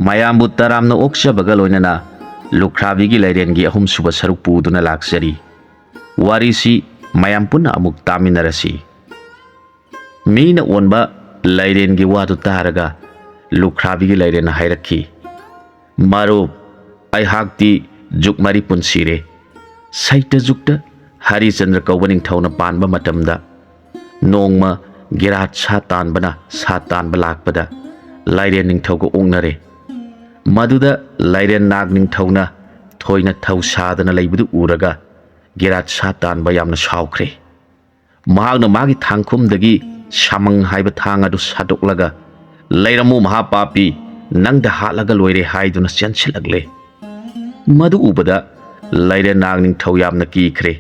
ꯃꯌꯥꯝꯕꯨ ꯇꯔꯥꯝꯅ ꯑꯣꯛꯆꯕꯒ ꯂꯣꯏꯅꯅ ꯂꯨꯈ꯭ꯔꯥꯕꯤꯒꯤ ꯂꯥꯏꯔꯦꯟꯒꯤ ꯑꯍꯨꯝꯁꯨꯕ ꯁꯔꯨꯛ ꯄꯨꯗꯨꯅ ꯂꯥꯛꯆꯔꯤ꯫ ꯋꯥꯔꯤꯁꯤ ꯃꯌꯥꯝ ꯄꯨꯟꯅ ꯑꯃꯨꯛ ꯇꯥꯃꯤꯟꯅꯔꯁꯤ꯫ ꯃꯤꯅ ꯑꯣꯟꯕ ꯂꯥꯏꯔꯦꯟꯒꯤ ꯋꯥꯗꯨ ꯇꯥꯔꯒ ꯂꯨꯈ꯭ꯔꯥꯕꯤꯒꯤ ꯂꯥꯏꯔꯦꯟꯅ ꯍꯥꯏꯔꯛꯈꯤ, ꯃꯔꯨꯞ, ꯑꯩꯍꯥꯛꯇꯤ ꯖꯨꯛ 4 ꯄꯨꯟꯁꯤꯔꯦ꯫ ꯁꯩꯇ ꯖꯨꯛꯇ ꯍꯔꯤꯆꯟꯗ꯭ꯔ ꯀꯧꯕ ꯅꯤꯡꯊꯧꯅ ꯄꯥꯟꯕ ꯃꯇꯝꯗ ꯅꯣꯡꯃ ꯒꯤꯔꯥꯠ ꯁꯥ ꯇꯥꯟꯕꯅ ꯁꯥ ꯇꯥꯟꯕ ꯂꯥꯛꯄꯗ ꯂꯥꯏꯔꯦꯟ ꯅꯤꯡꯊꯧꯒ ꯑꯣꯛꯅꯔꯦ꯫ ꯃꯗꯨꯗ ꯂꯥꯏꯔꯦꯟ ꯅꯥꯒ ꯅꯤꯡꯊꯧꯅ ꯊꯣꯏꯅ ꯊꯧ ꯁꯥꯗꯅ ꯂꯩꯕꯗꯨ ꯎꯔꯒ ꯒꯤꯔꯥꯠ ꯁꯥ ꯇꯥꯟꯕ ꯌꯥꯝꯅ ꯁꯥꯎꯈ꯭ꯔꯦ꯫ ꯃꯍꯥꯛꯅ ꯃꯥꯒꯤ ꯊꯥꯡꯈꯨꯝꯗꯒꯤ ꯁꯥꯃꯪ ꯍꯥꯏꯕ ꯊꯥꯡ ꯑꯗꯨ ꯁꯥꯗꯣꯛꯂꯒ, ꯂꯩꯔꯝꯃꯨ ꯃꯍꯥꯄꯥꯄꯤ, ꯅꯪꯗ ꯍꯥꯠꯂꯒ ꯂꯣꯏꯔꯦ ꯍꯥꯏꯗꯨꯅ ꯆꯦꯟꯁꯤꯜꯂꯛꯂꯦ꯫ ꯃꯗꯨ ꯎꯕꯗ ꯂꯥꯏꯔꯦꯟ ꯅꯥꯒ ꯅꯤꯡꯊꯧ ꯌꯥꯝꯅ ꯀꯤꯈ꯭ꯔꯦ꯫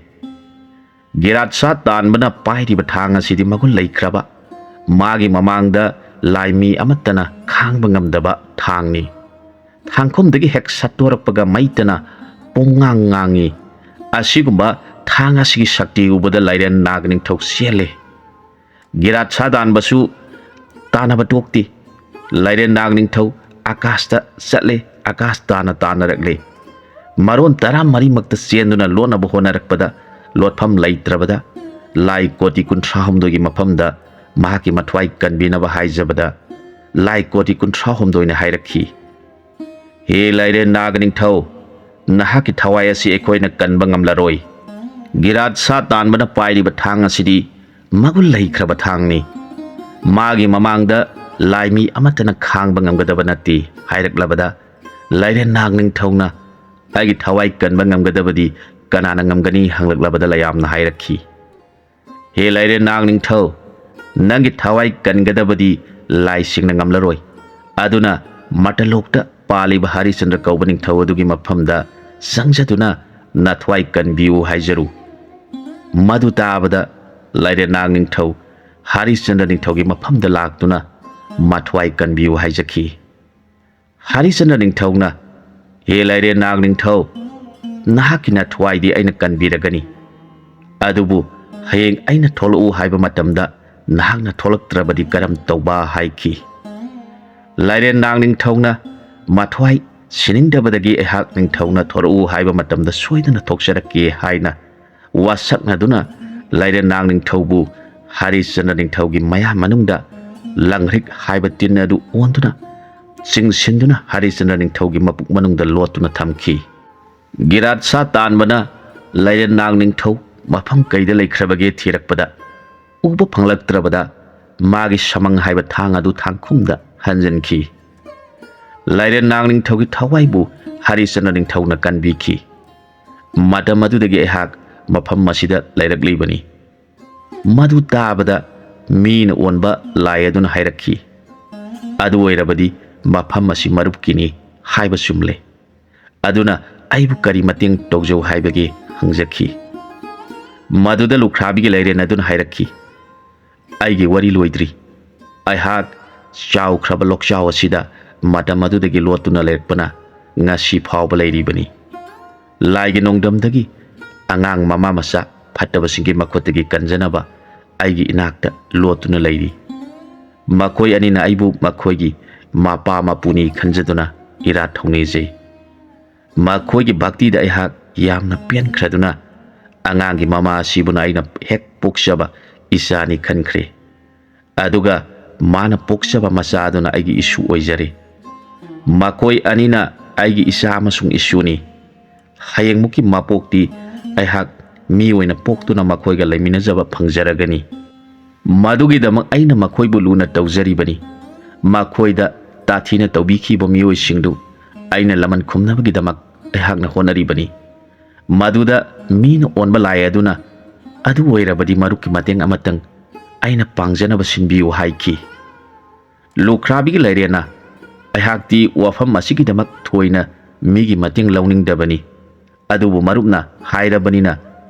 ꯒꯤꯔꯥꯠ ꯁꯥ ꯇꯥꯟꯕꯅ ꯄꯥꯏꯔꯤꯕ ꯊꯥꯡ ꯑꯁꯤꯗꯤ ꯃꯒꯨꯟ ꯂꯩꯈ꯭ꯔꯕ, ꯃꯥꯒꯤ ꯃꯃꯥꯡꯗ ꯂꯥꯏꯃꯤ ꯑꯃꯠꯇꯅ ꯈꯥꯡꯕ ꯉꯝꯗꯕ ꯊꯥꯡꯅꯤ꯫ ꯊꯥꯡꯈꯨꯝꯗꯒꯤ ꯍꯦꯛ ꯁꯠꯇꯣꯔꯛꯄꯒ ꯃꯩꯇꯅ ꯄꯣꯡꯉꯥꯡ ꯉꯥꯡꯉꯤ꯫ ꯑꯁꯤꯒꯨꯝꯕ ꯊꯥꯡ ꯑꯁꯤꯒꯤ ꯁꯛꯇꯤ ꯎꯕꯗ ꯂꯥꯏꯔꯦꯟ ꯅꯥꯒ ꯅꯤꯡꯊꯧ ꯆꯦꯜꯂꯦ꯫ ꯒꯤꯔꯥꯠ ꯁꯥ ꯇꯥꯟꯕꯁꯨ ꯇꯥꯟꯅꯕ ꯇꯣꯛꯇꯦ꯫ ꯂꯥꯏꯔꯦꯟ ꯅꯥꯒ ꯅꯤꯡꯊꯧ ꯑꯀꯥꯁꯇ ꯆꯠꯂꯦ, ꯑꯀꯥꯁ ꯇꯥꯅ ꯇꯥꯟꯅꯔꯛꯂꯦ꯫ ꯃꯔꯣꯟ 14ꯃꯛꯇ ꯆꯦꯟꯗꯨꯅ ꯂꯣꯠꯅꯕ ꯍꯣꯠꯅꯔꯛꯄꯗ ꯂꯣꯠꯐꯝ ꯂꯩꯇ꯭ꯔꯕꯗ ꯂꯥꯏ ꯀꯣꯇꯤ 38ꯒꯤ ꯃꯐꯝꯗ ꯃꯍꯥꯛꯀꯤ ꯃꯊ꯭ꯋꯥꯏ ꯀꯟꯕꯤꯅꯕ ꯍꯥꯏꯖꯕꯗ ꯂꯥꯏ ꯀꯣꯇꯤ 38ꯅ ꯍꯥꯏꯔꯛꯈꯤ, ꯍꯦ ꯂꯥꯏꯔꯦꯟ ꯅꯥꯒ ꯅꯤꯡꯊꯧ, ꯅꯍꯥꯛꯀꯤ ꯊꯋꯥꯏ ꯑꯁꯤ ꯑꯩꯈꯣꯏꯅ ꯀꯟꯕ ꯉꯝꯂꯔꯣꯏ꯫ ꯒꯤꯔꯥꯠ ꯁꯥ ꯇꯥꯟꯕꯅ ꯄꯥꯏꯔꯤꯕ ꯊꯥꯡ ꯑꯁꯤꯗꯤ ꯃꯒꯨꯟ ꯂꯩꯈ꯭ꯔꯕ ꯊꯥꯡꯅꯤ꯫ ꯃꯥꯒꯤ ꯃꯃꯥꯡꯗ ꯂꯥꯏꯃꯤ ꯑꯃꯠꯇꯅ ꯈꯥꯡꯕ ꯉꯝꯒꯗꯕ ꯅꯠꯇꯦ ꯍꯥꯏꯔꯛꯂꯕꯗ ꯂꯥꯏꯔꯦꯟ ꯅꯥꯒ ꯅꯤꯡꯊꯧꯅ ꯑꯩꯒꯤ ꯊꯋꯥꯏ ꯀꯟꯕ ꯉꯝꯒꯗꯕꯗꯤ ꯀꯅꯥꯅ ꯉꯝꯒꯅꯤ ꯍꯪꯂꯛꯂꯕꯗ ꯂꯌꯥꯝꯅ ꯍꯥꯏꯔꯛꯈꯤ, ꯍꯦ ꯂꯥꯏꯔꯦꯟ ꯅꯥꯒ ꯅꯤꯡꯊꯧ, ꯅꯪꯒꯤ ꯊꯋꯥꯏ ꯀꯟꯒꯗꯕꯗꯤ ꯂꯥꯏꯁꯤꯡꯅ ꯉꯝꯂꯔꯣꯏ꯫ ꯑꯗꯨꯅ ꯃꯇꯂꯣꯛꯇ ꯄꯥꯜꯂꯤꯕ ꯍꯔꯤꯆꯟꯗ꯭ꯔ ꯀꯧꯕ ꯅꯤꯡꯊꯧ ꯑꯗꯨꯒꯤ ꯃꯐꯝꯗ ꯆꯪꯖꯗꯨꯅ ꯅꯊ꯭ꯋꯥꯏ ꯀꯟꯕꯤꯌꯨ ꯍꯥꯏꯖꯔꯨ꯫ ꯃꯗꯨ ꯇꯥꯕꯗ ꯂꯥꯏꯔꯦꯟ ꯅꯥꯒ ꯅꯤꯡꯊꯧ ꯍꯔꯤꯆꯟꯗ꯭ꯔ ꯅꯤꯡꯊꯧꯒꯤ ꯃꯐꯝꯗ ꯂꯥꯛꯇꯨꯅ ꯃꯊ꯭ꯋꯥꯏ ꯀꯟꯕꯤꯌꯨ ꯍꯥꯏꯖꯈꯤ꯫ ꯍꯔꯤꯆꯟꯗ꯭ꯔ ꯅꯤꯡꯊꯧꯅ, ꯍꯦ ꯂꯥꯏꯔꯦꯟ ꯅꯥꯒ ꯅꯤꯡꯊꯧ, ꯅꯍꯥꯛꯀꯤ ꯅꯊ꯭ꯋꯥꯏꯗꯤ ꯑꯩꯅ ꯀꯟꯕꯤꯔꯒꯅꯤ, ꯑꯗꯨꯕꯨ ꯍꯌꯦꯡ ꯑꯩꯅ ꯊꯣꯛꯂꯛꯎ ꯍꯥꯏꯕ ꯃꯇꯝꯗ ꯅꯍꯥꯛꯅ ꯊꯣꯛꯂꯛꯇ꯭ꯔꯕꯗꯤ ꯀꯔꯝ ꯇꯧꯕ ꯍꯥꯏꯈꯤ꯫ ꯂꯥꯏꯔꯦꯟ ꯅꯥꯒ ꯅꯤꯡꯊꯧꯅ, ꯃꯊ꯭ꯋꯥꯏ ꯁꯤꯅꯤꯡꯗꯕꯗꯒꯤ ꯑꯩꯍꯥꯛ ꯅꯤꯡꯊꯧꯅ ꯊꯣꯔꯛꯎ ꯍꯥꯏꯕ ꯃꯇꯝꯗ ꯁꯣꯏꯗꯅ ꯊꯣꯛꯆꯔꯛꯀꯦ ꯍꯥꯏꯅ ꯋꯥꯁꯛꯅꯗꯨꯅ ꯂꯥꯏꯔꯦꯟ ꯅꯥꯒ ꯅꯤꯡꯊꯧꯕꯨ ꯍꯔꯤꯆꯟꯗ꯭ꯔ ꯅꯤꯡꯊꯧꯒꯤ ꯃꯌꯥ ꯃꯅꯨꯡꯗ ꯂꯪꯍ꯭ꯔꯤꯛ ꯍꯥꯏꯕ ꯇꯤꯟ ꯑꯗꯨ ꯑꯣꯟꯗꯨꯅ ꯆꯤꯡꯁꯤꯟꯗꯨꯅ ꯍꯔꯤꯆꯟꯗ꯭ꯔ ꯅꯤꯡꯊꯧꯒꯤ ꯃꯄꯨꯛ ꯃꯅꯨꯡꯗ ꯂꯣꯠꯇꯨꯅ ꯊꯝꯈꯤ꯫ ꯒꯤꯔꯥꯠ ꯁꯥ ꯇꯥꯟꯕꯅ ꯂꯥꯏꯔꯦꯟ ꯅꯥꯒ ꯅꯤꯡꯊꯧ ꯃꯐꯝ ꯀꯩꯗ ꯂꯩꯈ꯭ꯔꯕꯒꯦ ꯊꯤꯔꯛꯄꯗ ꯎꯕ ꯐꯪꯂꯛꯇ꯭ꯔꯕꯗ ꯃꯥꯒꯤ ꯁꯃꯪ ꯍꯥꯏꯕ ꯊꯥꯡ ꯑꯗꯨ ꯊꯥꯡꯈꯨꯝꯗ ꯍꯟꯖꯤꯟꯈꯤ꯫ ꯂꯥꯏꯔꯦꯟ ꯅꯥꯒ ꯅꯤꯡꯊꯧꯒꯤ ꯊꯋꯥꯏꯕꯨ ꯍꯔꯤꯆꯟꯗ꯭ꯔ ꯅꯤꯡꯊꯧꯅ ꯀꯟꯕꯤꯈꯤ꯫ ꯃꯇꯝ ꯑꯗꯨꯗꯒꯤ ꯑꯩꯍꯥꯛ ꯃꯐꯝ ꯑꯁꯤꯗ ꯂꯩꯔꯛꯂꯤꯕꯅꯤ꯫ ꯃꯗꯨ ꯇꯥꯕꯗ ꯃꯤꯅ ꯑꯣꯟꯕ ꯂꯥꯏ ꯑꯗꯨꯅ ꯍꯥꯏꯔꯛꯈꯤ, ꯑꯗꯨ ꯑꯣꯏꯔꯕꯗꯤ ꯃꯐꯝ ꯑꯁꯤ ꯃꯔꯨꯞꯀꯤꯅꯤ ꯍꯥꯏꯕ ꯆꯨꯝꯂꯦ꯫ ꯑꯗꯨꯅ ꯑꯩꯕꯨ ꯀꯔꯤ ꯃꯇꯦꯡ ꯇꯧꯖꯧ ꯍꯥꯏꯕꯒꯦ ꯍꯪꯖꯈꯤ꯫ ꯃꯗꯨꯗ ꯂꯨꯈ꯭ꯔꯥꯕꯤꯒꯤ ꯂꯥꯏꯔꯦꯟ ꯑꯗꯨꯅ ꯍꯥꯏꯔꯛꯈꯤ, ꯑꯩꯒꯤ ꯋꯥꯔꯤ ꯂꯣꯏꯗ꯭ꯔꯤ꯫ ꯑꯩꯍꯥꯛ ꯆꯥꯎꯈ꯭ꯔꯕ ꯂꯣꯛꯆꯥꯎ ꯑꯁꯤꯗ ꯃꯇꯝ ꯑꯗꯨꯗꯒꯤ ꯂꯣꯠꯇꯨꯅ ꯂꯩꯔꯛꯄꯅ ꯉꯁꯤ ꯐꯥꯎꯕ ꯂꯩꯔꯤꯕꯅꯤ꯫ ꯂꯥꯏꯒꯤ ꯅꯣꯡꯗꯝꯗꯒꯤ ꯑꯉꯥꯡ ꯃꯃꯥ ꯃꯆꯥ ꯐꯠꯇꯕꯁꯤꯡꯒꯤ ꯃꯈꯨꯠꯇꯒꯤ ꯀꯟꯖꯅꯕ ꯑꯩꯒꯤ ꯏꯅꯥꯛꯇ ꯂꯣꯠꯇꯨꯅ ꯂꯩꯔꯤ꯫ ꯃꯈꯣꯏ ꯑꯅꯤꯅ ꯑꯩꯕꯨ ꯃꯈꯣꯏꯒꯤ ꯃꯄꯥ ꯃꯄꯨꯅꯤ ꯈꯟꯖꯗꯨꯅ ꯏꯔꯥꯠ ꯊꯧꯅꯤꯖꯩ꯫ ꯃꯈꯣꯏꯒꯤ ꯚꯛꯇꯤꯗ ꯑꯩꯍꯥꯛ ꯌꯥꯝꯅ ꯄꯦꯟꯈ꯭ꯔꯗꯨꯅ ꯑꯉꯥꯡꯒꯤ ꯃꯃꯥ ꯑꯁꯤꯕꯨꯅ ꯑꯩꯅ ꯍꯦꯛ ꯄꯣꯛꯆꯕ ꯏꯆꯥꯅꯤ ꯈꯟꯈ꯭ꯔꯦ, ꯑꯗꯨꯒ ꯃꯥꯅ ꯄꯣꯛꯆꯕ ꯃꯆꯥ ꯑꯗꯨꯅ ꯑꯩꯒꯤ ꯏꯁꯨ ꯑꯣꯏꯖꯔꯦ꯫ ꯃꯈꯣꯏ ꯑꯅꯤꯅ ꯑꯩꯒꯤ ꯏꯆꯥ ꯑꯃꯁꯨꯡ ꯏꯁꯨꯅꯤ꯫ ꯍꯌꯦꯡꯃꯨꯛꯀꯤ ꯃꯄꯣꯛꯇꯤ ꯑꯩꯍꯥꯛ ꯃꯤ ꯑꯣꯏꯅ ꯄꯣꯛꯇꯨꯅ ꯃꯈꯣꯏꯒ ꯂꯩꯃꯤꯟꯅꯖꯕ ꯐꯪꯖꯔꯒꯅꯤ꯫ ꯃꯗꯨꯒꯤꯗꯃꯛ ꯑꯩꯅ ꯃꯈꯣꯏꯕꯨ ꯂꯨꯅ ꯇꯧꯖꯔꯤꯕꯅꯤ꯫ ꯃꯈꯣꯏꯗ ꯇꯥꯊꯤꯅ ꯇꯧꯕꯤꯈꯤꯕ ꯃꯤꯑꯣꯏꯁꯤꯡꯗꯨ ꯑꯩꯅ ꯂꯃꯟ ꯈꯨꯝꯅꯕꯒꯤꯗꯃꯛ ꯑꯩꯍꯥꯛꯅ ꯍꯣꯠꯅꯔꯤꯕꯅꯤ꯫ ꯃꯗꯨꯗ ꯃꯤꯅ ꯑꯣꯟꯕ ꯂꯥꯏ ꯑꯗꯨꯅ, ꯑꯗꯨ ꯑꯣꯏꯔꯕꯗꯤ ꯃꯔꯨꯞꯀꯤ ꯃꯇꯦꯡ ꯑꯃꯇꯪ ꯑꯩꯅ ꯄꯥꯡꯖꯅꯕ ꯁꯤꯟꯕꯤꯌꯨ ꯍꯥꯏꯈꯤ꯫ ꯂꯨꯈ꯭ꯔꯥꯕꯤꯒꯤ ꯂꯥꯏꯔꯦꯟꯅ, ꯑꯩꯍꯥꯛꯇꯤ ꯋꯥꯐꯝ ꯑꯁꯤꯒꯤꯗꯃꯛ ꯊꯣꯏꯅ ꯃꯤꯒꯤ ꯃꯇꯦꯡ ꯂꯧꯅꯤꯡꯗꯕꯅꯤ, ꯑꯗꯨꯕꯨ ꯃꯔꯨꯞꯅ ꯍꯥꯏꯔꯕꯅꯤꯅ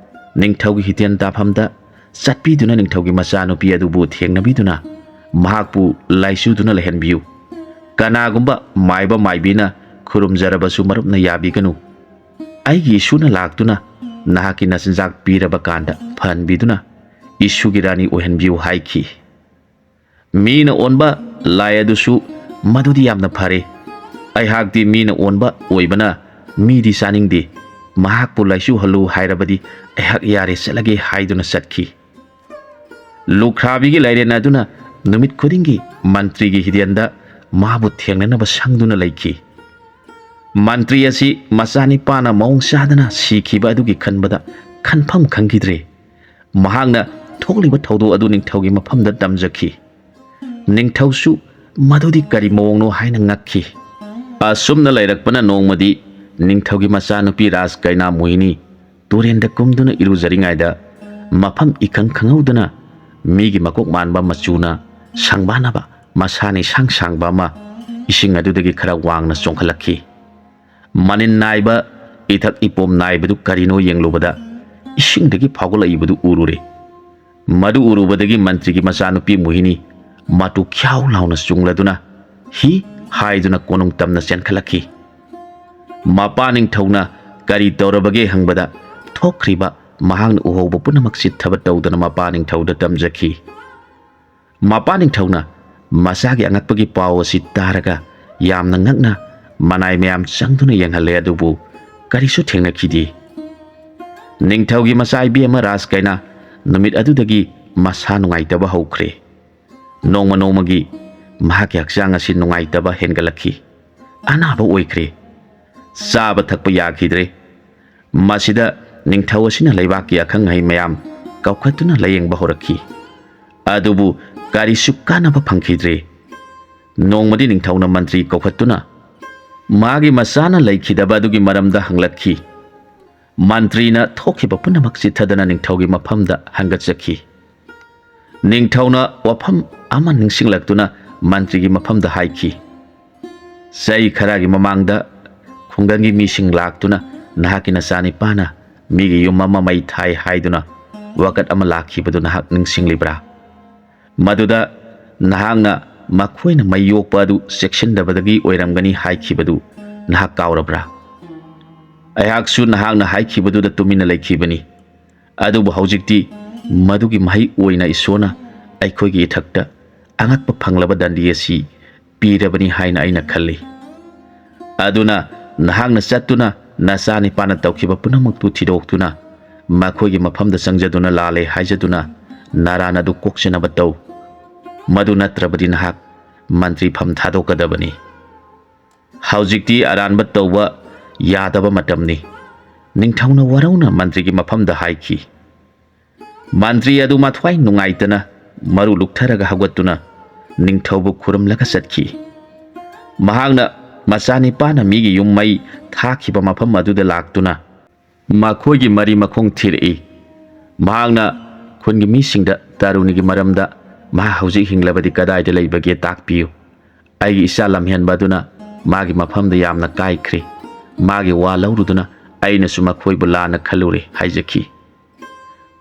ꯅꯤꯡꯊꯧꯒꯤ ꯍꯤꯇꯦꯟ ꯇꯥꯐꯝꯗ ꯆꯠꯄꯤꯗꯨꯅ ꯅꯤꯡꯊꯧꯒꯤ ꯃꯆꯥꯅꯨꯄꯤ ꯑꯗꯨꯕꯨ ꯊꯦꯡꯅꯕꯤꯗꯨꯅ ꯃꯍꯥꯛꯄꯨ ꯂꯥꯏꯆꯨꯗꯨꯅ ꯂꯩꯍꯟꯕꯤꯌꯨ꯫ ꯀꯅꯥꯒꯨꯝꯕ ꯃꯥꯏꯕ ꯃꯥꯏꯕꯤꯅ ꯈꯨꯔꯨꯝꯖꯔꯕꯁꯨ ꯃꯔꯨꯞꯅ ꯌꯥꯕꯤꯒꯅꯨ꯫ ꯑꯩꯒꯤ ꯏꯁꯨꯅ ꯂꯥꯛꯇꯨꯅ ꯅꯍꯥꯛꯀꯤ ꯅꯆꯤꯟꯖꯥꯛ ꯄꯤꯔꯕ ꯀꯥꯟꯗ ꯐꯍꯟꯕꯤꯗꯨꯅ ꯏꯁꯨꯒꯤ ꯔꯥꯅꯤ ꯑꯣꯏꯍꯟꯕꯤꯌꯨ ꯍꯥꯏꯈꯤ꯫ ꯃꯤꯅ ꯑꯣꯟꯕ ꯂꯥꯏ ꯑꯗꯨꯁꯨ ꯃꯗꯨꯗꯤ ꯌꯥꯝꯅ ꯐꯔꯦ, ꯑꯩꯍꯥꯛꯇꯤ ꯃꯤꯅ ꯑꯣꯟꯕ ꯑꯣꯏꯕꯅ ꯃꯤꯗꯤ ꯆꯥꯅꯤꯡꯗꯦ ꯃꯍꯥꯛꯄꯨ ꯂꯥꯏꯆꯨꯍꯜꯂꯨ ꯍꯥꯏꯔꯕꯗꯤ ꯑꯩꯍꯥꯛ ꯌꯥꯔꯦ ꯆꯠꯂꯒꯦ ꯍꯥꯏꯗꯨꯅ ꯆꯠꯈꯤ ꯂꯨꯈ꯭ꯔꯥꯕꯤꯒꯤ ꯂꯥꯏꯔꯦꯟ ꯑꯗꯨꯅ ꯅꯨꯃꯤꯠ ꯈꯨꯗꯤꯡꯒꯤ ꯃꯟꯇ꯭ꯔꯤꯒꯤ ꯍꯤꯗꯦꯟꯗ ꯃꯥꯕꯨ ꯊꯦꯡꯅꯅꯕ ꯁꯪꯗꯨꯅ ꯂꯩꯈꯤ ꯃꯟꯇ꯭ꯔꯤ ꯑꯁꯤ ꯃꯆꯥꯅꯤꯄꯥꯅ ꯃꯑꯣꯡ ꯆꯥꯗꯅ ꯁꯤꯈꯤꯕ ꯑꯗꯨꯒꯤ ꯈꯟꯕꯗ ꯈꯟꯐꯝ ꯈꯪꯈꯤꯗ꯭ꯔꯦ ꯃꯍꯥꯛꯅ ꯊꯣꯛꯂꯤꯕ ꯊꯧꯗꯣꯛ ꯑꯗꯨ ꯅꯤꯡꯊꯧꯒꯤ ꯃꯐꯝꯗ ꯇꯝꯖꯈꯤ ꯅꯤꯡꯊꯧꯁꯨ ꯃꯗꯨꯗꯤ ꯀꯔꯤ ꯃꯑꯣꯡꯅꯣ ꯍꯥꯏꯅ ꯉꯛꯈꯤ ꯑꯁꯨꯝꯅ ꯂꯩꯔꯛꯄꯅ ꯅꯣꯡꯃꯗꯤ ꯅꯤꯡꯊꯧꯒꯤ ꯃꯆꯥꯅꯨꯄꯤ ꯔꯥꯖꯀꯩꯅꯥ ꯃꯣꯍꯤꯅꯤ ꯇꯨꯔꯦꯟꯗ ꯀꯨꯝꯗꯨꯅ ꯏꯔꯨꯖꯔꯤꯉꯩꯗ ꯃꯐꯝ ꯏꯈꯪ ꯈꯪꯍꯧꯗꯅ ꯃꯤꯒꯤ ꯃꯀꯣꯛ ꯃꯥꯟꯕ ꯃꯆꯨꯅ ꯁꯪꯕꯥꯅꯕ ꯃꯁꯥꯅ ꯏꯁꯥꯡ ꯁꯥꯡꯕ ꯑꯃ ꯏꯁꯤꯡ ꯑꯗꯨꯗꯒꯤ ꯈꯔ ꯋꯥꯡꯅ ꯆꯣꯡꯈꯠꯂꯛꯈꯤ ꯃꯅꯤꯟ ꯅꯥꯏꯕ ꯏꯊꯛ ꯏꯄꯣꯝ ꯅꯥꯏꯕꯗꯨ ꯀꯔꯤꯅꯣ ꯌꯦꯡꯂꯨꯕꯗ ꯏꯁꯤꯡꯗꯒꯤ ꯐꯥꯎꯒꯠꯂꯛꯏꯕꯗꯨ ꯎꯔꯨꯔꯦ ꯃꯗꯨ ꯎꯔꯨꯕꯗꯒꯤ ꯃꯟꯇ꯭ꯔꯤꯒꯤ ꯃꯆꯥꯅꯨꯄꯤ ꯃꯣꯍꯤꯅꯤ ꯃꯇꯨ ꯈ꯭ꯌꯥꯎ ꯂꯥꯎꯅ ꯆꯨꯡꯂꯗꯨꯅ ꯍꯤ ꯍꯥꯏꯗꯨꯅ ꯀꯣꯅꯨꯡ ꯇꯝꯅ ꯆꯦꯟꯈꯠꯂꯛꯈꯤ ꯃꯄꯥ ꯅꯤꯡꯊꯧꯅ ꯀꯔꯤ ꯇꯧꯔꯕꯒꯦ ꯍꯪꯕꯗ ꯊꯣꯛꯈ꯭ꯔꯤꯕ ꯃꯍꯥꯛꯅ ꯎꯍꯧꯕ ꯄꯨꯝꯅꯃꯛ ꯆꯤꯠꯊꯕ ꯇꯧꯗꯅ ꯃꯄꯥ ꯅꯤꯡꯊꯧꯗ ꯇꯝꯖꯈꯤ ꯃꯄꯥ ꯅꯤꯡꯊꯧꯅ ꯃꯆꯥꯒꯤ ꯑꯉꯛꯄꯒꯤ ꯄꯥꯎ ꯑꯁꯤ ꯇꯥꯔꯒ ꯌꯥꯝꯅ ꯉꯛꯅ ꯃꯅꯥꯏ ꯃꯌꯥꯝ ꯆꯪꯗꯨꯅ ꯌꯦꯡꯍꯜꯂꯦ ꯑꯗꯨꯕꯨ ꯀꯔꯤꯁꯨ ꯊꯦꯡꯅꯈꯤꯗꯦ ꯅꯤꯡꯊꯧꯒꯤ ꯃꯆꯥ ꯏꯕꯦꯝꯃ ꯔꯥꯖꯀꯩꯅꯥ ꯅꯨꯃꯤꯠ ꯑꯗꯨꯗꯒꯤ ꯃꯁꯥ ꯅꯨꯡꯉꯥꯏꯇꯕ ꯍꯧꯈ꯭ꯔꯦ ꯅꯣꯡꯃ ꯅꯣꯡꯃꯒꯤ ꯃꯍꯥꯛꯀꯤ ꯍꯛꯆꯥꯡ ꯑꯁꯤ ꯅꯨꯡꯉꯥꯏꯇꯕ ꯍꯦꯟꯒꯠꯂꯛꯈꯤ ꯑꯅꯥꯕ ꯑꯣꯏꯈ꯭ꯔꯦ ꯆꯥꯕ ꯊꯛꯄ ꯌꯥꯈꯤꯗ꯭ꯔꯦ ꯃꯁꯤꯗ ꯅꯤꯡꯊꯧ ꯑꯁꯤꯅ ꯂꯩꯕꯥꯛꯀꯤ ꯑꯈꯪ ꯑꯍꯩ ꯃꯌꯥꯝ ꯀꯧꯈꯠꯇꯨꯅ ꯂꯥꯌꯦꯡꯕ ꯍꯧꯔꯛꯈꯤ ꯑꯗꯨꯕꯨ ꯀꯔꯤꯁꯨ ꯀꯥꯟꯅꯕ ꯐꯪꯈꯤꯗ꯭ꯔꯦ ꯅꯣꯡꯃꯗꯤ ꯅꯤꯡꯊꯧꯅ ꯃꯟꯇ꯭ꯔꯤ ꯀꯧꯈꯠꯇꯨꯅ ꯃꯥꯒꯤ ꯃꯆꯥꯅ ꯂꯩꯈꯤꯗꯕ ꯑꯗꯨꯒꯤ ꯃꯔꯝꯗ ꯍꯪꯂꯛꯈꯤ ꯃꯟꯇ꯭ꯔꯤꯅ ꯊꯣꯛꯈꯤꯕ ꯄꯨꯝꯅꯃꯛ ꯆꯤꯠꯊꯗꯅ ꯅꯤꯡꯊꯧꯒꯤ ꯃꯐꯝꯗ ꯍꯟꯒꯠꯆꯈꯤ ꯅꯤꯡꯊꯧꯅ ꯋꯥꯐꯝ ꯑꯃ ꯅꯤꯡꯁꯤꯡꯂꯛꯇꯨꯅ ꯃꯟꯇ꯭ꯔꯤꯒꯤ ꯃꯐꯝꯗ ꯍꯥꯏꯈꯤ ꯆꯍꯤ ꯈꯔꯒꯤ ꯃꯃꯥꯡꯗ ꯈꯨꯡꯒꯪꯒꯤ ꯃꯤꯁꯤꯡ ꯂꯥꯛꯇꯨꯅ ꯅꯍꯥꯛꯀꯤ ꯅꯆꯥꯅꯤꯄꯥꯅ ꯃꯤꯒꯤ ꯌꯨꯝ ꯑꯃ ꯃꯩ ꯊꯥꯏ ꯍꯥꯏꯗꯨꯅ ꯋꯥꯀꯠ ꯑꯃ ꯂꯥꯛꯈꯤꯕꯗꯨ ꯅꯍꯥꯛ ꯅꯤꯡꯁꯤꯡꯂꯤꯕ꯭ꯔꯥ ꯃꯗꯨꯗ ꯅꯍꯥꯛꯅ ꯃꯈꯣꯏꯅ ꯃꯩ ꯌꯣꯛꯄ ꯑꯗꯨ ꯆꯦꯛꯁꯤꯟꯗꯕꯗꯒꯤ ꯑꯣꯏꯔꯝꯒꯅꯤ ꯍꯥꯏꯈꯤꯕꯗꯨ ꯅꯍꯥꯛ ꯀꯥꯎꯔꯕ꯭ꯔꯥ ꯑꯩꯍꯥꯛꯁꯨ ꯅꯍꯥꯛꯅ ꯍꯥꯏꯈꯤꯕꯗꯨꯗ ꯇꯨꯃꯤꯟꯅ ꯂꯩꯈꯤꯕꯅꯤ ꯑꯗꯨꯕꯨ ꯍꯧꯖꯤꯛꯇꯤ ꯃꯗꯨꯒꯤ ꯃꯍꯩ ꯑꯣꯏꯅ ꯏꯁꯣꯔꯅ ꯑꯩꯈꯣꯏꯒꯤ ꯏꯊꯛꯇ ꯑꯉꯛꯄ ꯐꯪꯂꯕ ꯗꯟꯗꯤ ꯑꯁꯤ ꯄꯤꯔꯕꯅꯤ ꯍꯥꯏꯅ ꯑꯩꯅ ꯈꯜꯂꯤ ꯑꯗꯨꯅ ꯅꯍꯥꯛꯅ ꯆꯠꯇꯨꯅ ꯅꯆꯥꯅꯤꯄꯥꯅ ꯇꯧꯈꯤꯕ ꯄꯨꯝꯅꯃꯛꯇꯨ ꯊꯤꯗꯣꯛꯇꯨꯅ ꯃꯈꯣꯏꯒꯤ ꯃꯐꯝꯗ ꯆꯪꯖꯗꯨꯅ ꯂꯥꯜꯂꯦ ꯍꯥꯏꯖꯗꯨꯅ ꯅꯥꯔꯥꯟ ꯑꯗꯨ ꯀꯣꯛꯆꯅꯕ ꯇꯧ ꯃꯗꯨ ꯅꯠꯇ꯭ꯔꯕꯗꯤ ꯅꯍꯥꯛ ꯃꯟꯇ꯭ꯔꯤ ꯐꯝ ꯊꯥꯗꯣꯛꯀꯗꯕꯅꯤ ꯍꯧꯖꯤꯛꯇꯤ ꯑꯔꯥꯟꯕ ꯇꯧꯕ ꯌꯥꯗꯕ ꯃꯇꯝꯅꯤ ꯅꯤꯡꯊꯧꯅ ꯋꯥꯔꯧꯅ ꯃꯟꯇ꯭ꯔꯤꯒꯤ ꯃꯐꯝꯗ ꯍꯥꯏꯈꯤ ꯃꯟꯇ꯭ꯔꯤ ꯑꯗꯨ ꯃꯊ꯭ꯋꯥꯏ ꯅꯨꯡꯉꯥꯏꯇꯅ ꯃꯔꯨ ꯂꯨꯛꯊꯔꯒ ꯍꯧꯒꯠꯇꯨꯅ ꯅꯤꯡꯊꯧꯕꯨ ꯈꯨꯔꯨꯝꯂꯒ ꯆꯠꯈꯤ ꯃꯍꯥꯛꯅ ꯃꯆꯥꯅꯤꯄꯥꯅ ꯃꯤꯒꯤ ꯌꯨꯝ ꯃꯩ ꯊꯥꯈꯤꯕ ꯃꯐꯝ ꯑꯗꯨꯗ ꯂꯥꯛꯇꯨꯅ ꯃꯈꯣꯏꯒꯤ ꯃꯔꯤ ꯃꯈꯣꯡ ꯊꯤꯔꯛꯏ ꯃꯍꯥꯛꯅ ꯈꯨꯟꯒꯤ ꯃꯤꯁꯤꯡꯗ ꯇꯔꯨꯅꯤꯒꯤ ꯃꯔꯝꯗ ꯃꯍꯥꯛ ꯍꯧꯖꯤꯛ ꯍꯤꯡꯂꯕꯗꯤ ꯀꯗꯥꯏꯗ ꯂꯩꯕꯒꯦ ꯇꯥꯛꯄꯤꯌꯨ ꯑꯩꯒꯤ ꯏꯆꯥ ꯂꯝꯍꯦꯟꯕ ꯑꯗꯨꯅ ꯃꯥꯒꯤ ꯃꯐꯝꯗ ꯌꯥꯝꯅ ꯀꯥꯏꯈ꯭ꯔꯦ ꯃꯥꯒꯤ ꯋꯥ ꯂꯧꯔꯨꯗꯨꯅ ꯑꯩꯅꯁꯨ ꯃꯈꯣꯏꯕꯨ ꯂꯥꯟꯅ ꯈꯜꯂꯨꯔꯦ ꯍꯥꯏꯖꯈꯤ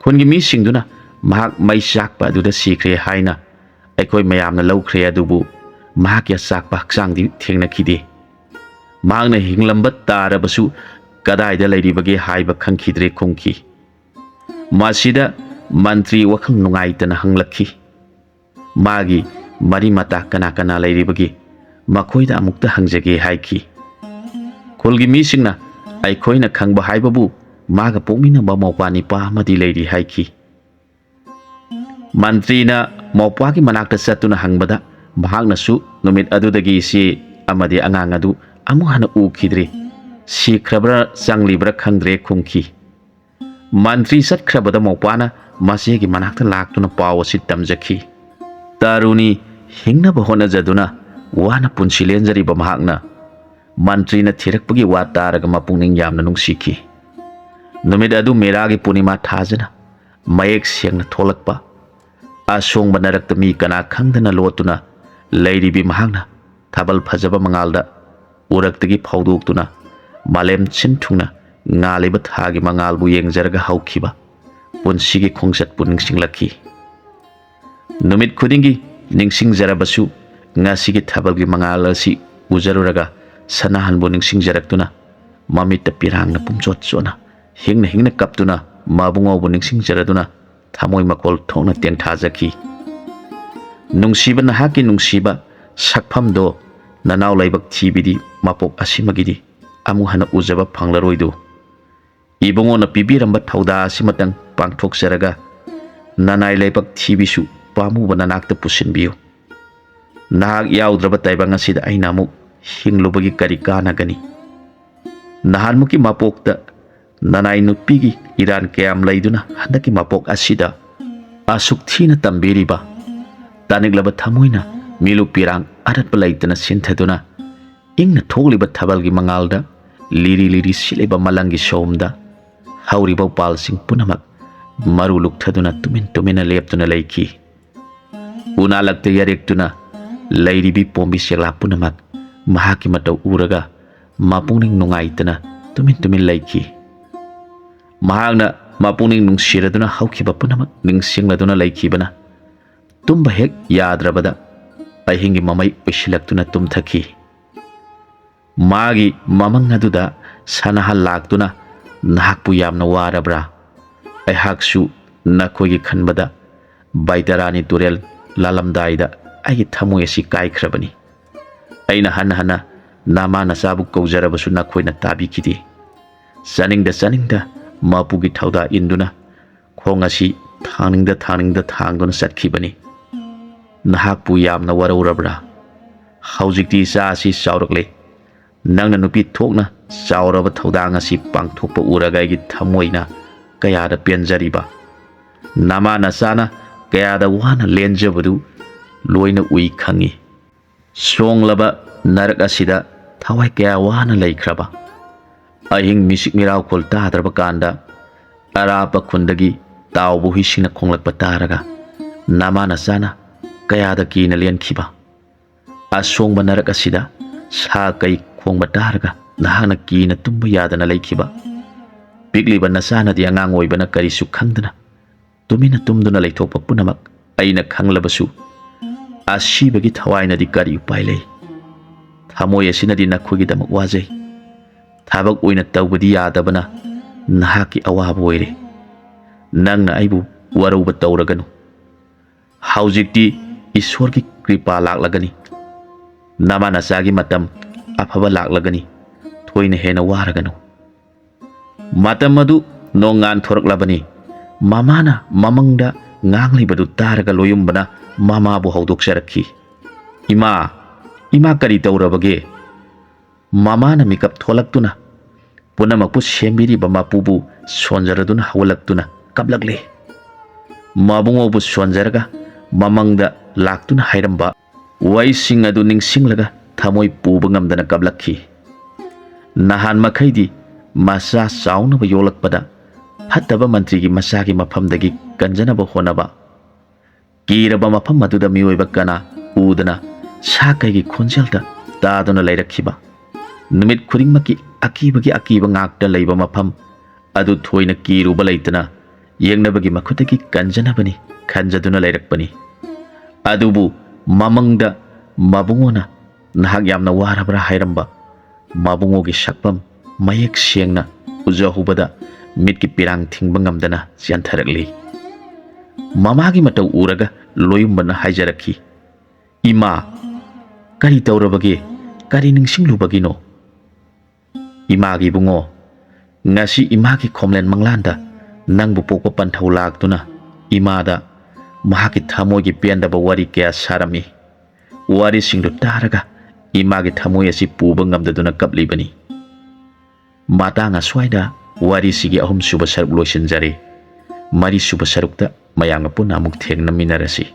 ꯈꯨꯟꯒꯤ ꯃꯤꯁꯤꯡꯗꯨꯅ ꯃꯍꯥꯛ ꯃꯩ ꯆꯥꯛꯄ ꯑꯗꯨꯗ ꯁꯤꯈ꯭ꯔꯦ ꯍꯥꯏꯅ ꯑꯩꯈꯣꯏ ꯃꯌꯥꯝꯅ ꯂꯧꯈ꯭ꯔꯦ ꯑꯗꯨꯕꯨ ꯃꯍꯥꯛꯀꯤ ꯑꯆꯥꯛꯄ ꯍꯛꯆꯥꯡꯗꯤ ꯊꯦꯡꯅꯈꯤꯗꯦ ꯃꯍꯥꯛꯅ ꯍꯤꯡꯂꯝꯕ ꯇꯥꯔꯕꯁꯨ ꯀꯗꯥꯏꯗ ꯂꯩꯔꯤꯕꯒꯦ ꯍꯥꯏꯕ ꯈꯪꯈꯤꯗ꯭ꯔꯦ ꯈꯨꯝꯈꯤ ꯃꯁꯤꯗ ꯃꯟꯇ꯭ꯔꯤ ꯋꯥꯈꯜ ꯅꯨꯡꯉꯥꯏꯇꯅ ꯍꯪꯂꯛꯈꯤ ꯃꯥꯒꯤ ꯃꯔꯤ ꯃꯇꯥ ꯀꯅꯥ ꯀꯅꯥ ꯂꯩꯔꯤꯕꯒꯦ ꯃꯈꯣꯏꯗ ꯑꯃꯨꯛꯇ ꯍꯪꯖꯒꯦ ꯍꯥꯏꯈꯤ ꯈꯨꯜꯒꯤ ꯃꯤꯁꯤꯡꯅ ꯑꯩꯈꯣꯏꯅ ꯈꯪꯕ ꯍꯥꯏꯕꯕꯨ ꯃꯥꯒ ꯄꯣꯛꯃꯤꯟꯅꯕ ꯃꯧꯄ꯭ꯋꯥ ꯅꯤꯄꯥ ꯑꯃꯗꯤ ꯂꯩꯔꯤ ꯍꯥꯏꯈꯤ ꯃꯟꯇ꯭ꯔꯤꯅ ꯃꯧꯄ꯭ꯋꯥꯒꯤ ꯃꯅꯥꯛꯇ ꯆꯠꯇꯨꯅ ꯍꯪꯕꯗ ꯃꯍꯥꯛꯅꯁꯨ ꯅꯨꯃꯤꯠ ꯑꯗꯨꯗꯒꯤ ꯏꯆꯦ ꯑꯃꯗꯤ ꯑꯉꯥꯡ ꯑꯗꯨ ꯑꯃꯨꯛ ꯍꯟꯅ ꯎꯈꯤꯗ꯭ꯔꯦ ꯁꯤꯈ꯭ꯔꯕ꯭ꯔꯥ ꯆꯪꯂꯤꯕ꯭ꯔꯥ ꯈꯪꯗ꯭ꯔꯦ ꯈꯨꯝꯈꯤ ꯃꯟꯇ꯭ꯔꯤ ꯆꯠꯈ꯭ꯔꯕꯗ ꯃꯧꯄ꯭ꯋꯥꯅ ꯃꯆꯦꯒꯤ ꯃꯅꯥꯛꯇ ꯂꯥꯛꯇꯨꯅ ꯄꯥꯎ ꯑꯁꯤ ꯇꯝꯖꯈꯤ ꯇꯔꯨꯅꯤ ꯍꯤꯡꯅꯕ ꯍꯣꯠꯅꯖꯗꯨꯅ ꯋꯥꯅ ꯄꯨꯟꯁꯤ ꯂꯦꯟꯖꯔꯤꯕ ꯃꯍꯥꯛꯅ ꯃꯟꯇ꯭ꯔꯤꯅ ꯊꯤꯔꯛꯄꯒꯤ ꯋꯥ ꯇꯥꯔꯒ ꯃꯄꯨꯛꯅꯤꯡ ꯌꯥꯝꯅ ꯅꯨꯡꯁꯤꯈꯤ ꯅꯨꯃꯤꯠ ꯑꯗꯨ ꯃꯦꯔꯥꯒꯤ ꯄꯨꯔꯅꯤꯃꯥ ꯊꯥꯖꯅ ꯃꯌꯦꯛ ꯁꯦꯡꯅ ꯊꯣꯛꯂꯛꯄ ꯑꯁꯣꯡꯕ ꯅꯔꯛꯇ ꯃꯤ ꯀꯅꯥ ꯈꯪꯗꯅ ꯂꯣꯠꯇꯨꯅ ꯂꯩꯔꯤꯕꯤ ꯃꯍꯥꯛꯅ ꯊꯥꯕꯜ ꯐꯖꯕ ꯃꯉꯥꯜꯗ ꯎꯔꯛꯇꯒꯤ ꯐꯥꯎꯗꯣꯛꯇꯨꯅ ꯃꯥꯂꯦꯝ ꯁꯤꯟ ꯊꯨꯡꯅ ꯉꯥꯜꯂꯤꯕ ꯊꯥꯒꯤ ꯃꯉꯥꯜꯕꯨ ꯌꯦꯡꯖꯔꯒ ꯍꯧꯈꯤꯕ ꯄꯨꯟꯁꯤꯒꯤ ꯈꯣꯡꯆꯠꯄꯨ ꯅꯤꯡꯁꯤꯡꯂꯛꯈꯤ ꯅꯨꯃꯤꯠ ꯈꯨꯗꯤꯡꯒꯤ ꯅꯤꯡꯁꯤꯡꯖꯔꯕꯁꯨ ꯉꯁꯤꯒꯤ ꯊꯥꯕꯜꯒꯤ ꯃꯉꯥꯜ ꯑꯁꯤ ꯎꯖꯔꯨꯔꯒ ꯁꯅꯥꯍꯟꯕꯨ ꯅꯤꯡꯁꯤꯡꯖꯔꯛꯇꯨꯅ ꯃꯃꯤꯠꯇ ꯄꯤꯔꯥꯡꯅ ꯄꯨꯝꯆꯣꯠ ꯆꯣꯠꯅ ꯍꯤꯡꯅ ꯍꯤꯡꯅ ꯀꯞꯇꯨꯅ ꯃꯕꯨꯡꯉꯣꯕꯨ ꯅꯤꯡꯁꯤꯡꯖꯔꯗꯨꯅ ꯊꯃꯣꯏ ꯃꯀꯣꯜ ꯊꯣꯛꯅ ꯇꯦꯟꯊꯥꯖꯈꯤ ꯅꯨꯡꯁꯤꯕ ꯅꯍꯥꯛꯀꯤ ꯅꯨꯡꯁꯤꯕ ꯁꯛꯐꯝꯗꯣ nanaw laibak thibidi mapok asimagidi amu hana ujaba phanglaroidu ibungona pibiramba thauda asimatang pangthoksaraga nanai laibak thibisu pamu bananakta pusinbiyo nahak yaudraba taibang asida aina amuk hinglubagi kari kanagani nahanmuki mapokta nanai nupigi iran kayam laiduna handaki mapok asida asuk thina tambiriba taniglaba thamoina milu pirang arat palaitana sinthaduna ingna thogliba thabalgi mangalda liri liri sileba malangi somda hauriba palsing punamak maru lukthaduna tumin tumina leptuna leiki unalakta yarektuna lairibi pombi sekla punamak mahaki matau uraga mapuning nungaitana tumin leiki mahagna mapuning nungsiraduna haukiba punamak ningsingladuna leikibana tumba hek yadrabada ahingi mamai usilaktuna tumthaki magi mamang aduda sanahal laktuna nahakpu yamna warabra aihaksu nakhoigi khanbada baitarani turel lalamdaida ai thamoi asi kaikhrabani aina hana nama nasabu kaujarabasu nakhoina tabikidi saningda mapugi thauda induna khongasi thangningda thangduna satkibani nahakpu yamna waraurabra haujikti sa asi saurakle nangna nupi thokna sauraba thaudang asi pangthokpa uraga gi thamoina kayada penjariba nama nasana kayada wana lenjabadu loina ui khangi songlaba narak asida thawai kaya wana laikhraba ahing misik mirau khol tadraba kanda arapa khundagi tawbu hisina khonglakpa taraga nama nasana kayada kina lenkhiba asongba narak asida sa kai khongba taraga nahana kina tumba yadana laikhiba pikliba nasana di angang oibana karisu khangdana tumina tumduna leithokpa punamak aina khanglabasu asibagi thawaina di kari upai lei thamoi asina di nakhugi damak wajai thabak oina tawbadi yadabana nahaki awaba oire nangna aibu waruba tawraganu haujikti ishwargi kripa laklagani nama nasagi matam afaba laklagani thoina hena waraganu matam adu nongan thoraklabani mamana mamangda nganglibadu taraga loyumbana mamabu haudoksarakhi ima kari tawrabage mamana mikap tholaktuna punamakpu sembiriba mapubu sonjaraduna hawalaktuna kablakle mabungobu sonjaraga mamangda laktuna hairamba waising adu ningsinglaga thamoi puba ngamdana kablakhi nahan makhaidi masa saunaba yolakpada fattaba mantrigi masagi mafamdagi kanjanaba honaba kiraba mafam aduda mioiba kana udana sakaigi khonjelda taduna lairakhiba numit khudingmaki akiba ngakta leiba mafam adu thoina kiruba leitana yengnabagi makhutagi kanjanabani khanjaduna lairakpani adubu mamangda mabungona nahak yamna warabra hairamba mabungogi sakpam mayek sengna ujahubada mitki pirang thingba ngamdana siantharakli mamagi matau uraga loyumbana haijarakhi ima kari tawrabage kari ningsinglubagino imagi bungo ngasi imagi khomlen manglanda nangbu pokpa panthau laktuna imada mahaki thamoigi pendaba wari kaya sarami wari singdu taraga imagi thamoi asi puba ngamdaduna kaplibani matanga swaida wari sigi ahum suba saruk loisinjare mari suba sarukta mayanga pun amuk thengnaminarasi